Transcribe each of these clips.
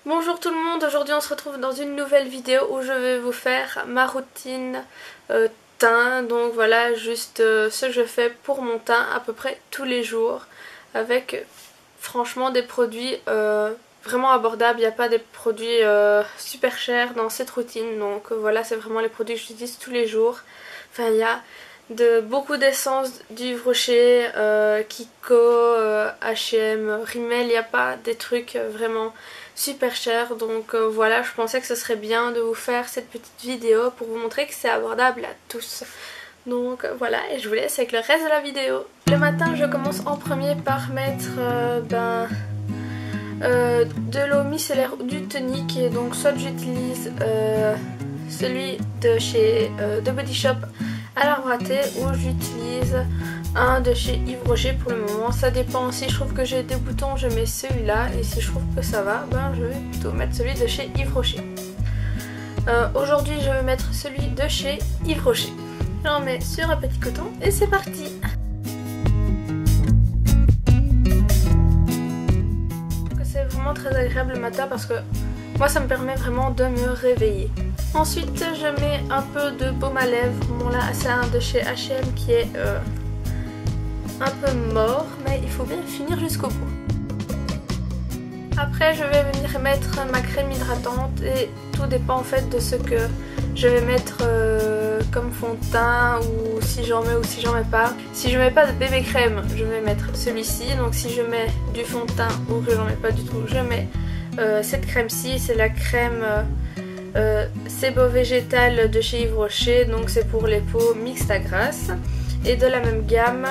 Bonjour tout le monde, aujourd'hui on se retrouve dans une nouvelle vidéo où je vais vous faire ma routine teint. Donc voilà juste ce que je fais pour mon teint à peu près tous les jours avec franchement des produits vraiment abordables. Il n'y a pas des produits super chers dans cette routine, donc voilà, c'est vraiment les produits que j'utilise tous les jours. Enfin il y a beaucoup d'essences d'Yves Rocher, Kiko, H&M, Rimmel. Il n'y a pas des trucs vraiment super chers, donc voilà, je pensais que ce serait bien de vous faire cette petite vidéo pour vous montrer que c'est abordable à tous. Donc voilà, et je vous laisse avec le reste de la vidéo. Le matin je commence en premier par mettre de l'eau micellaire ou du tonique, et donc soit j'utilise celui de chez The Body Shop à l'arbre à thé, ou j'utilise un de chez Yves Rocher pour le moment. Ça dépend, si je trouve que j'ai des boutons je mets celui-là, et si je trouve que ça va, je vais plutôt mettre celui de chez Yves Rocher. Aujourd'hui je vais mettre celui de chez Yves Rocher. J'en mets sur un petit coton et c'est parti. C'est vraiment très agréable le matin parce que moi ça me permet vraiment de me réveiller. Ensuite je mets un peu de baume à lèvres. Bon là c'est un de chez H&M qui est un peu mort, mais il faut bien finir jusqu'au bout. Après je vais venir mettre ma crème hydratante, et tout dépend en fait de ce que je vais mettre comme fond de teint, ou si j'en mets ou si j'en mets pas. Si je mets pas de bébé crème, je vais mettre celui-ci. Donc si je mets du fond de teint ou que j'en mets pas du tout, je mets cette crème-ci. C'est la crème Sebo végétal de chez Yves Rocher, donc c'est pour les peaux mixtes à grasse. Et de la même gamme,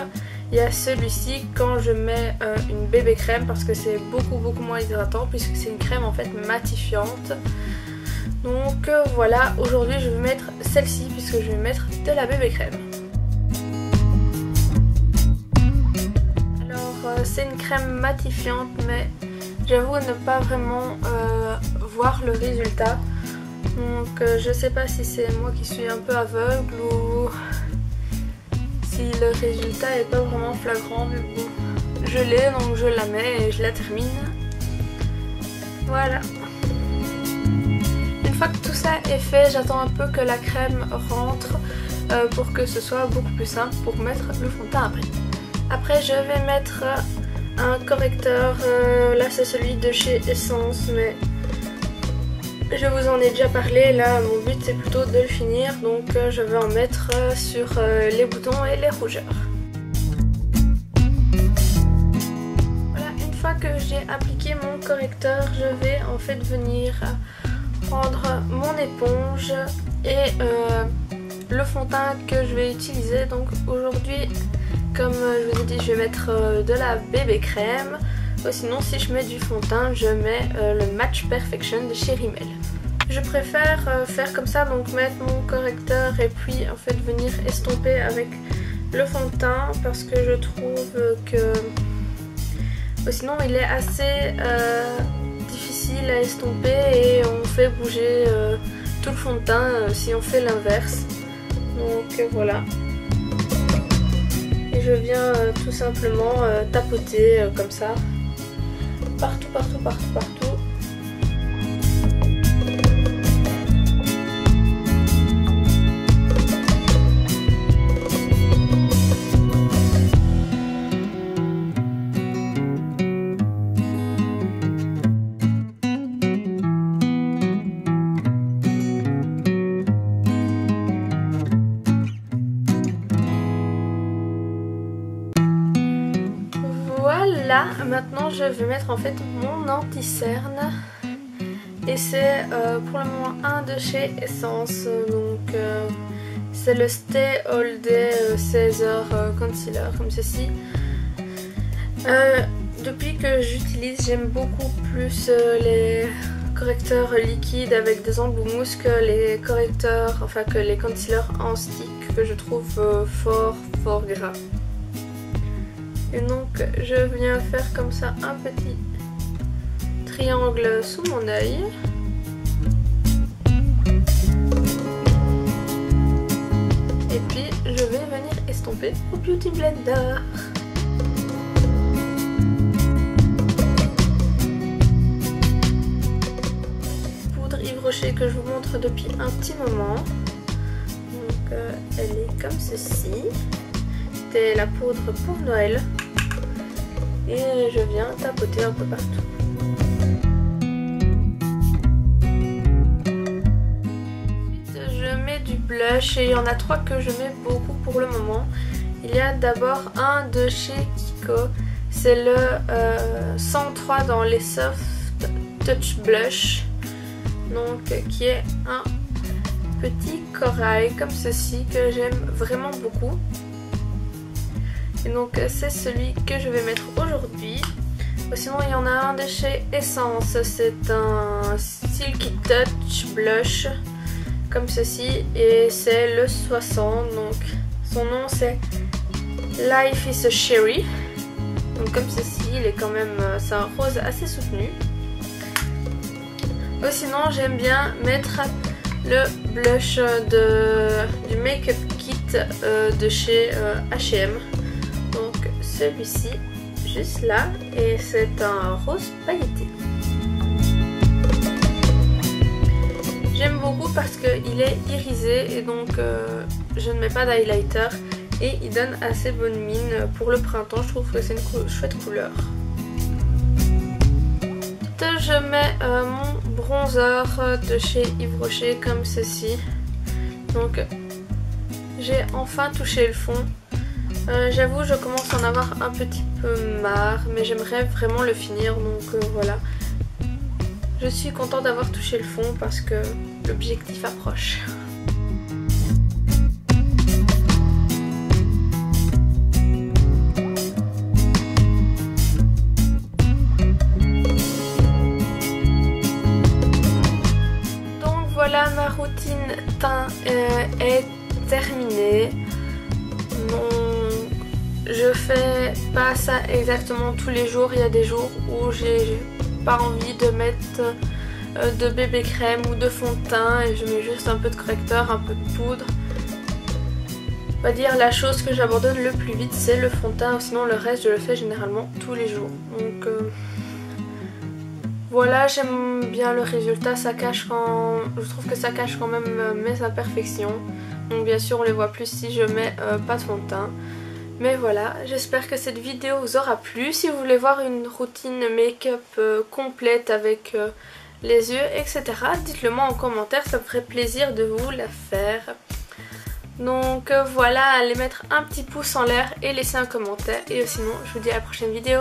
il y a celui-ci quand je mets une bébé crème, parce que c'est beaucoup moins hydratant puisque c'est une crème en fait matifiante. Donc voilà, aujourd'hui je vais mettre celle-ci puisque je vais mettre de la bébé crème. Alors c'est une crème matifiante, mais j'avoue ne pas vraiment voir le résultat. Donc je sais pas si c'est moi qui suis un peu aveugle ou si le résultat est pas vraiment flagrant, mais bon, je l'ai donc je la mets et je la termine. Voilà. Une fois que tout ça est fait, j'attends un peu que la crème rentre pour que ce soit beaucoup plus simple pour mettre le fond de teint après. Après je vais mettre un correcteur, là c'est celui de chez Essence, mais je vous en ai déjà parlé. Là mon but c'est plutôt de le finir, donc je vais en mettre sur les boutons et les rougeurs. Voilà, une fois que j'ai appliqué mon correcteur, je vais en fait venir prendre mon éponge et le fond de teint que je vais utiliser. Donc aujourd'hui, comme je vous ai dit, je vais mettre de la bébé crème. Sinon si je mets du fond de teint, je mets le Match Perfection de chez Rimmel. Je préfère faire comme ça, donc mettre mon correcteur et puis en fait venir estomper avec le fond de teint, parce que je trouve que sinon il est assez difficile à estomper et on fait bouger tout le fond de teint si on fait l'inverse. Donc voilà. Et je viens tout simplement tapoter comme ça. Partout. Voilà, maintenant je vais mettre en fait mon anti-cerne, et c'est pour le moment un de chez Essence, donc c'est le Stay All Day 16h Concealer comme ceci. Depuis que j'utilise, j'aime beaucoup plus les correcteurs liquides avec des embouts mousse que les correcteurs, enfin que les concealers en stick, que je trouve fort gras. Et donc je viens faire comme ça un petit triangle sous mon œil. Et puis je vais venir estomper au Beauty Blender. Rocher que je vous montre depuis un petit moment. Donc elle est comme ceci. C'était la poudre pour Noël. Et je viens tapoter un peu partout. Ensuite je mets du blush et il y en a 3 que je mets beaucoup pour le moment. Il y a d'abord un de chez Kiko. C'est le 103 dans les Soft Touch Blush. Donc qui est un petit corail comme ceci que j'aime vraiment beaucoup. Et donc c'est celui que je vais mettre aujourd'hui. Sinon il y en a un de chez Essence. C'est un Silky Touch Blush comme ceci. Et c'est le 60. Donc son nom c'est Life is a Cherry. Donc comme ceci, il est quand même, c'est un rose assez soutenu. Sinon j'aime bien mettre le blush du Make Up Kit de chez H&M. Donc celui-ci, juste là, et c'est un rose pailleté. J'aime beaucoup parce qu'il est irisé et donc je ne mets pas d'highlighter. Et il donne assez bonne mine pour le printemps, je trouve que c'est une chouette couleur. Je mets mon bronzer de chez Yves Rocher comme ceci. Donc j'ai enfin touché le fond. J'avoue je commence à en avoir un petit peu marre, mais j'aimerais vraiment le finir, donc voilà. Je suis contente d'avoir touché le fond parce que l'objectif approche. Voilà, ma routine teint est terminée. Donc, je fais pas ça exactement tous les jours. Il y a des jours où j'ai pas envie de mettre de bébé crème ou de fond de teint et je mets juste un peu de correcteur, un peu de poudre. On va dire la chose que j'abandonne le plus vite c'est le fond de teint, sinon le reste je le fais généralement tous les jours. Donc voilà, j'aime bien le résultat, ça cache je trouve que ça cache quand même mes imperfections. Donc bien sûr on les voit plus si je mets pas de fond de teint. Mais voilà, j'espère que cette vidéo vous aura plu. Si vous voulez voir une routine make-up complète avec les yeux, etc., dites-le moi en commentaire, ça me ferait plaisir de vous la faire. Donc voilà, allez mettre un petit pouce en l'air et laisser un commentaire. Et sinon, je vous dis à la prochaine vidéo.